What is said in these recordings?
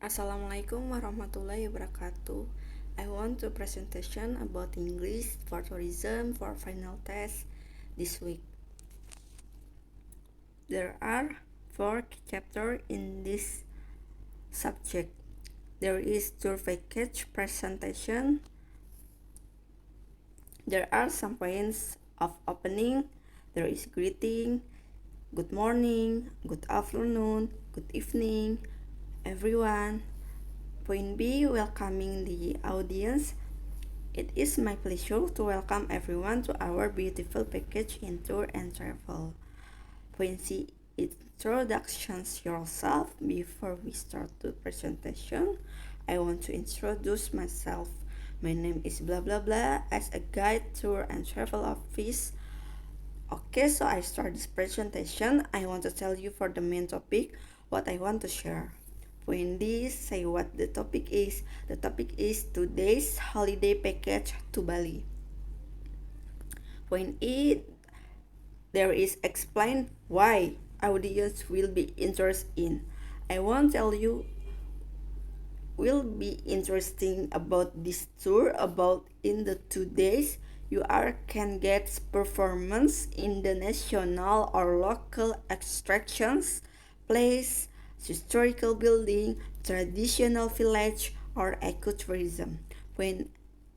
Assalamualaikum warahmatullahi wabarakatuh. I want to presentation about English for tourism for final test this week. There are 4 chapters in this subject. There is tour package presentation. There are some points of opening. There is greeting, good morning, good afternoon, good evening, everyone. Point B, welcoming the audience. It is my pleasure to welcome everyone to our beautiful package in tour and travel. Point C, introductions yourself. Before we start the presentation, I want to introduce myself. My name is blah blah blah as a guide, tour and travel office. Okay, so I start this presentation. I want to tell you for the main topic what I want to share. Point D, say what the topic is. The topic is today's holiday package to Bali. Point E, there is explain why audience will be interested in. I won't tell you will be interesting about this tour about in the 2 days you can get performance in the national or local attractions, place, historical building, traditional village, or ecotourism. When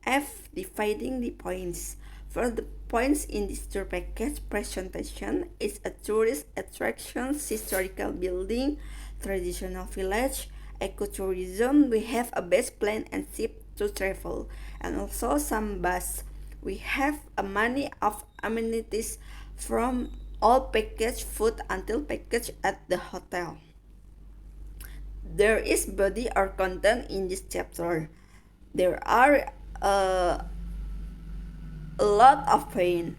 F, dividing the points. For the points in this tour package presentation is a tourist attractions, historical building, traditional village, ecotourism. We have a best plan and ship to travel, and also some bus. We have a many of amenities from all package food until package at the hotel. There is body or content in this chapter. There are a lot of pain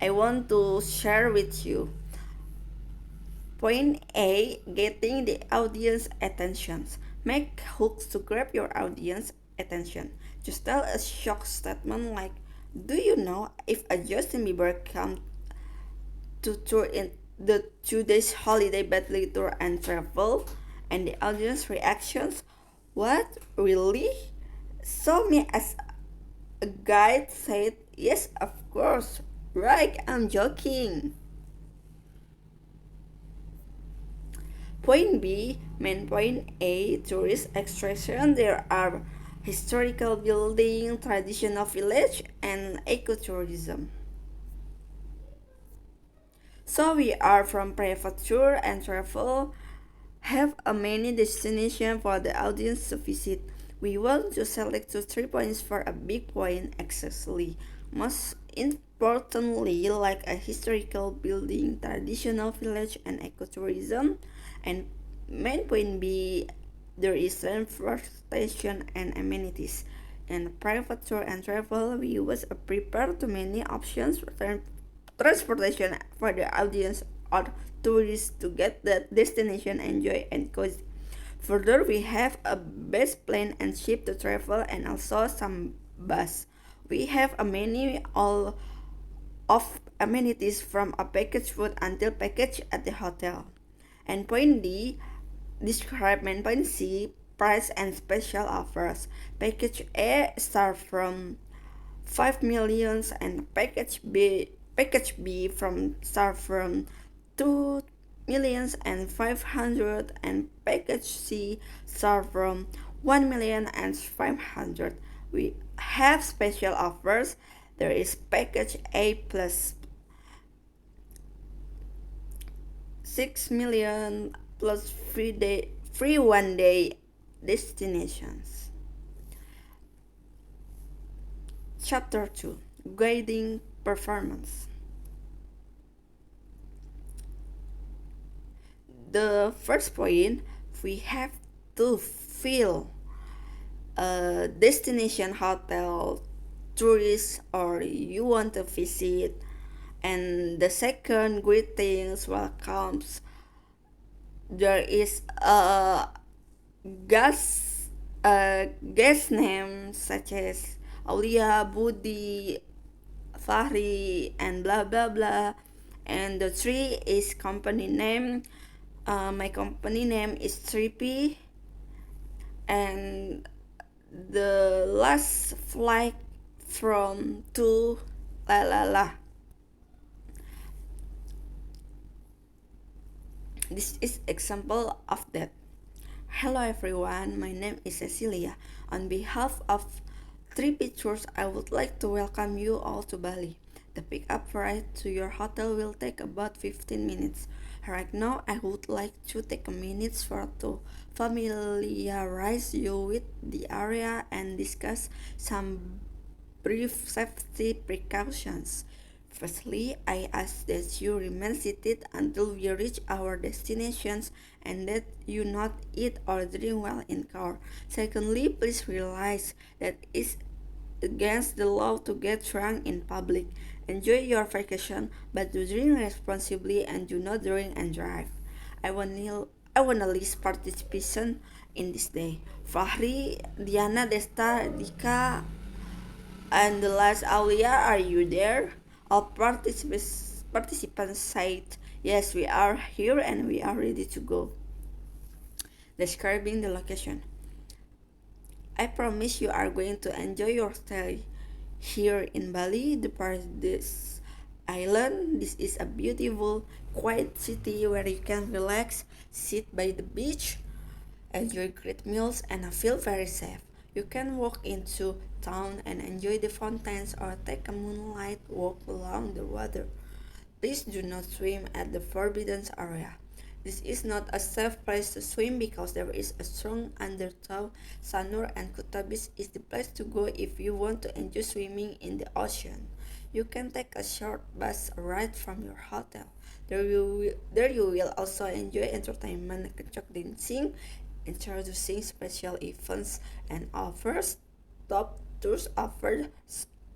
I want to share with you. Point A, getting the audience attention. Make hooks to grab your audience attention. Just tell a shock statement like, do you know if a Justin Bieber come to tour in the 2 days holiday Bali tour and travel? And the audience reactions, what, really? So me as a guide said, yes, of course, right, I'm joking. Point B, main point A, tourist attraction. There are historical building, traditional village, and ecotourism. So we are from private tour and travel have a many destination for the audience to visit. We want to select 3 points for a big point accessibly. Most importantly, like a historical building, traditional village, and ecotourism. And main point B, there is transportation and amenities. In private tour and travel, we was prepared to many options for transportation for the audience or tourists to get that destination enjoy and cozy. Further, we have a bus plane and ship to travel and also some bus. We have a many all of amenities from a package food until package at the hotel. And point D, describe main point C, price and special offers. Package A start from 5 millions and package B from start from 2 millions and 500 and package C start from 1 million and 500. We have special offers. There is package A plus 6 million plus free 1 day destinations. Chapter 2, Guiding Performance. The first point, we have to fill a destination hotel tourist or you want to visit. And the second, greetings, welcomes. There is a guest name such as Aulia, Budi, Fahri, and blah blah blah. And the 3 is company name. My company name is 3P. And the last flight from to la la la. This is example of that. Hello everyone, my name is Cecilia. On behalf of Three Pictures, I would like to welcome you all to Bali. The pickup ride to your hotel will take about 15 minutes. Right now, I would like to take a minute for to familiarize you with the area and discuss some brief safety precautions. Firstly, I ask that you remain seated until we reach our destinations and that you not eat or drink while in car. Secondly, please realize that it's against the law to get drunk in public. Enjoy your vacation, but do drink responsibly and do not drink and drive. I want to list participation in this day. Fahri, Diana, Desta, Dika, and the last Aulia, are you there? All participants said, yes, we are here and we are ready to go. Describing the location. I promise you are going to enjoy your stay here in Bali, the Paradise Island. This is a beautiful, quiet city where you can relax, sit by the beach, enjoy great meals, and feel very safe. You can walk into town and enjoy the fountains or take a moonlight walk along the water. Please do not swim at the forbidden area. This is not a safe place to swim because there is a strong undertow. Sanur and Kuta Beach is the place to go if you want to enjoy swimming in the ocean. You can take a short bus ride from your hotel. There you will also enjoy entertainment, kencok dancing, introducing special events, and offers. Top tours offer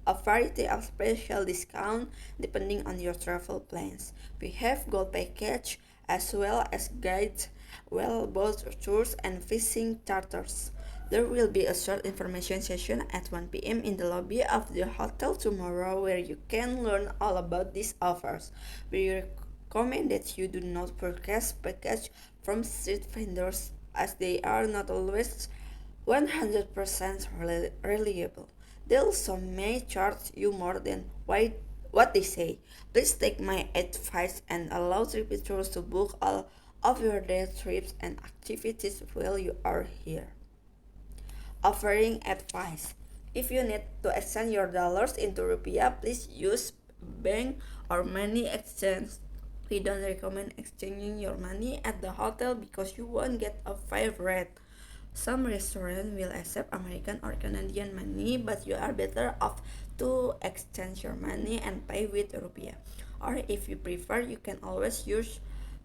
a variety of special discounts depending on your travel plans. We have gold package as well as guides, well boat tours and fishing charters. There will be a short information session at 1 p.m. in the lobby of the hotel tomorrow where you can learn all about these offers. We recommend that you do not purchase package from street vendors as they are not always 100% reliable. They also may charge you more than what they say. Please take my advice and allow tripeters to book all of your day trips and activities while you are here. Offering advice. If you need to exchange your dollars into rupiah, please use bank or money exchange. We don't recommend exchanging your money at the hotel because you won't get a fair rate. Some restaurants will accept American or Canadian money, but you are better off to exchange your money and pay with rupiah. Or if you prefer, you can always use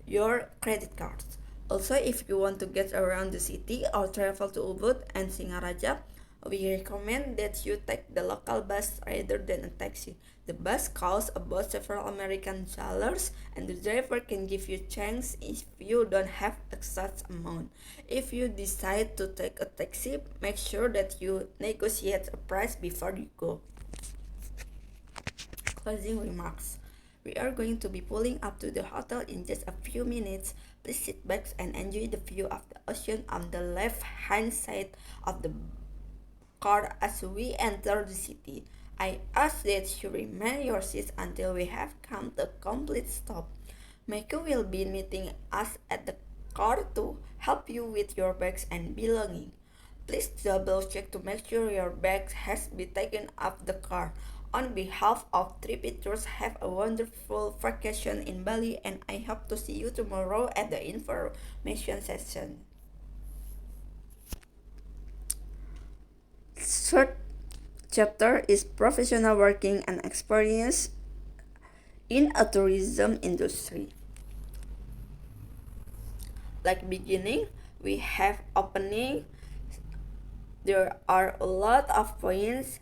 your credit cards. Also, if you want to get around the city or travel to Ubud and Singaraja, we recommend that you take the local bus rather than a taxi. The bus costs about several American dollars and the driver can give you change if you don't have excess amount. If you decide to take a taxi, make sure that you negotiate a price before you go. Closing remarks. We are going to be pulling up to the hotel in just a few minutes. Please sit back and enjoy the view of the ocean on the left hand side of the car as we enter the city. I ask that you remain your seats until we have come to a complete stop. Mako will be meeting us at the car to help you with your bags and belongings. Please double check to make sure your bag has been taken off the car. On behalf of Three Pictures, have a wonderful vacation in Bali and I hope to see you tomorrow at the information session. Third chapter is professional working and experience in a tourism industry. Like beginning, we have opening. There are a lot of points.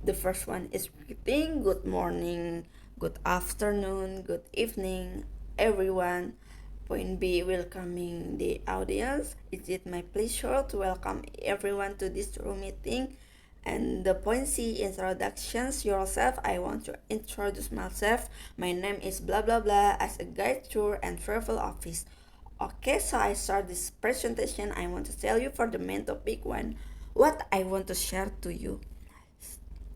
The first one is greeting, good morning, good afternoon, good evening, everyone. Point B, welcoming the audience. Is it my pleasure to welcome everyone to this room meeting? And the point C, introductions yourself. I want to introduce myself. My name is blah blah blah as a guide tour and travel office. Okay, so I start this presentation. I want to tell you for the main topic one, what I want to share to you.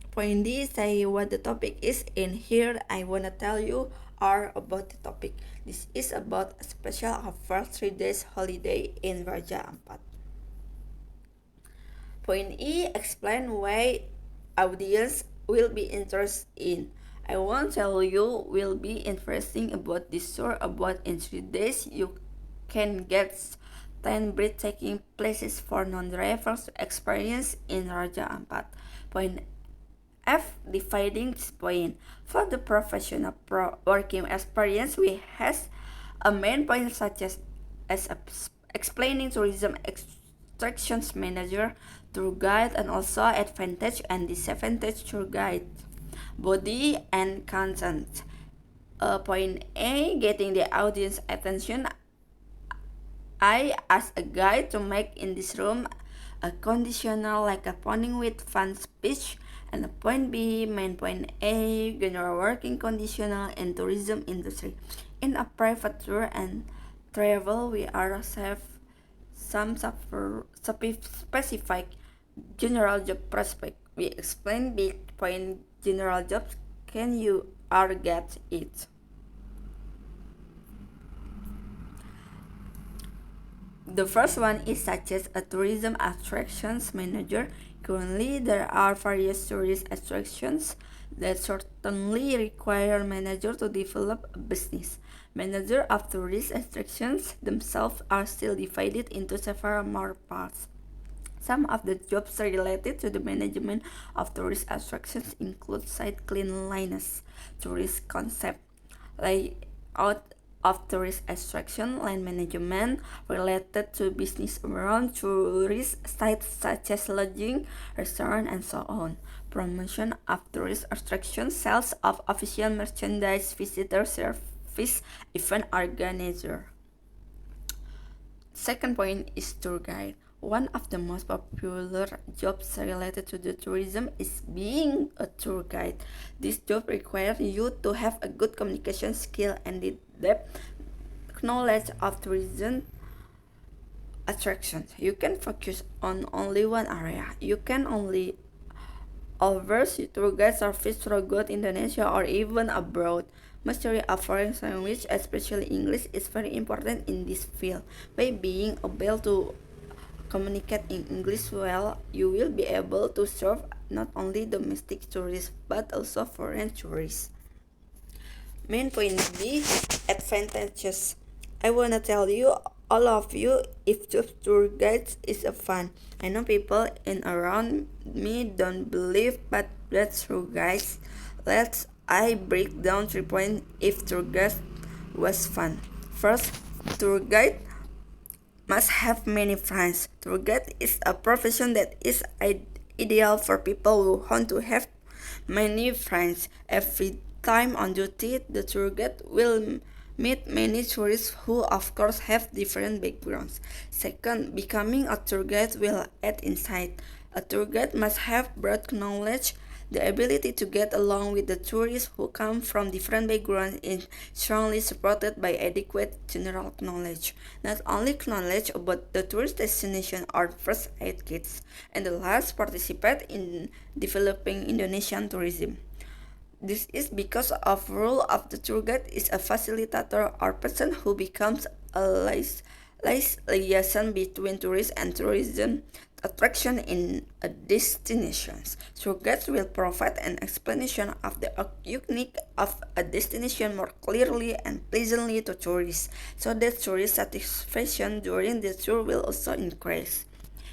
Point D say what the topic is. In here, I want to tell you are about the topic. This is about a special offer 3 days holiday in Raja Ampat. Point E explain why audience will be interested in. I won't tell you will be interesting about this tour about in 3 days you can get 10 breathtaking places for non-drivers to experience in Raja Ampat. Point F dividing this point. For the professional working experience we has a main point such as explaining tourism attractions manager, tour guide, and also advantage and disadvantage tour guide, body and content. Point A, getting the audience attention. I, as a guide, to make in this room a conditional like a pointing with fun speech, and a point B, main point A, general working conditional and tourism industry. In a private tour and travel, we are have some specific general job prospect. We explain big point general jobs. Can you are get it? The first one is such as a tourism attractions manager. Currently, there are various tourist attractions that certainly require manager to develop a business. Manager of tourist attractions themselves are still divided into several more parts. Some of the jobs related to the management of tourist attractions include site cleanliness, tourist concept, layout of tourist attraction, land management related to business around tourist sites such as lodging, restaurant, and so on. Promotion of tourist attractions, sales of official merchandise, visitor service, event organizer. Second point is tour guide. One of the most popular jobs related to the tourism is being a tour guide. This job requires you to have a good communication skill and the depth knowledge of tourism attractions. You can focus on only one area. You can only oversee tour guide service throughout Indonesia or even abroad. Mastery of foreign language, especially English, is very important in this field. By being able to communicate in English well, you will be able to serve not only domestic tourists but also foreign tourists. Main point B, advantages. I wanna tell you, all of you, if job tour guides is a fun. I know people in around me don't believe, but that's true, guys. Let's I break down 3 points if tour guide was fun. First, tour guide must have many friends. Tour guide is a profession that is ideal for people who want to have many friends. Every time on duty, the tour guide will meet many tourists who of course have different backgrounds. Second, becoming a tour guide will add insight. A tour guide must have broad knowledge. The ability to get along with the tourists who come from different backgrounds is strongly supported by adequate general knowledge. Not only knowledge about the tourist destination or first aid kits, and the last, participate in developing Indonesian tourism. This is because of role of the tour guide is a facilitator or person who becomes a liaison between tourists and tourism attraction in a destinations. Tour guides will provide an explanation of the unique of a destination more clearly and pleasantly to tourists, so that tourist satisfaction during the tour will also increase.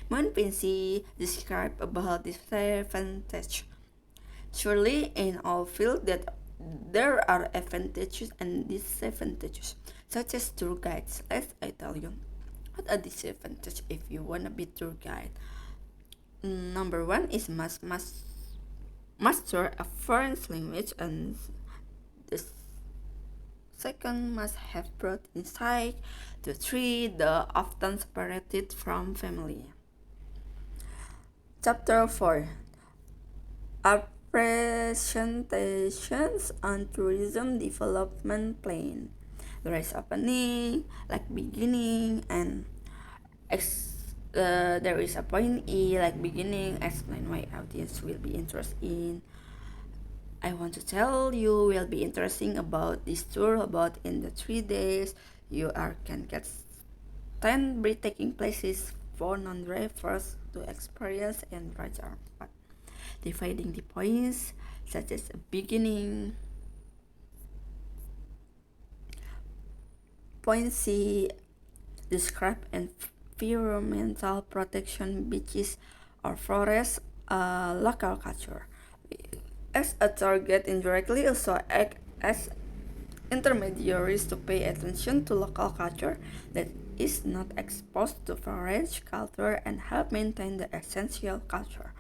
Monpinsi described about this advantage. Surely in all fields that there are advantages and disadvantages, such as tour guides. As I tell you, what a disadvantage if you wanna be tour guide. Number one is must master a foreign language, and the second must have broad insight. The three, the often separated from family. Chapter 4. Our presentations on tourism development plan. There is opening, like beginning, and there is a point E, like beginning, explain why audience will be interested in. I want to tell you will be interesting about this tour about in the 3 days. Can get 10 breathtaking places for non-drivers to experience and ride our path. Dividing the points such as a beginning, point C, describe environmental protection, beaches or forests, local culture. As a target indirectly also act as intermediaries to pay attention to local culture that is not exposed to foreign culture and help maintain the essential culture.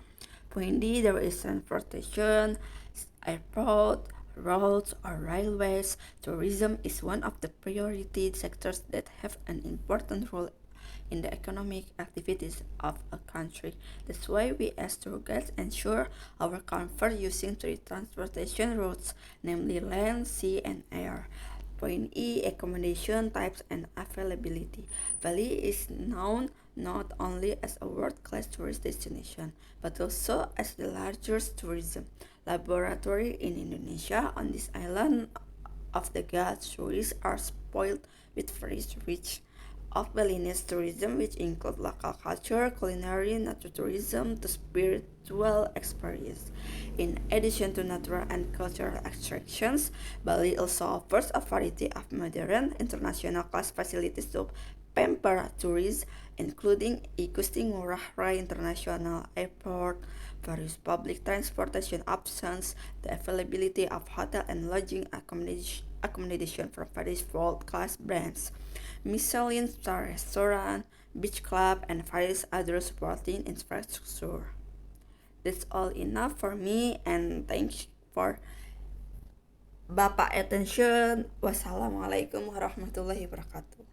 Point D, there is transportation, airport, roads or railways. Tourism is one of the priority sectors that have an important role in the economic activities of a country. That's why we as tour guides ensure our comfort using three transportation routes, namely land, sea, and air. Point E, accommodation types and availability. Bali is known not only as a world-class tourist destination, but also as the largest tourism laboratory in Indonesia. On this island of the gods, tourists are spoiled with very rich of Balinese tourism, which include local culture, culinary, nature tourism, to spiritual experience. In addition to natural and cultural attractions, Bali also offers a variety of modern, international class facilities to pamper tourists, including Igusti Ngurah Rai International Airport, various public transportation options, the availability of hotel and lodging accommodation from various world-class brands, Michelin star restaurant, beach club, and various other supporting infrastructure. That's all enough for me and thanks for Bapak attention. Wassalamualaikum warahmatullahi wabarakatuh.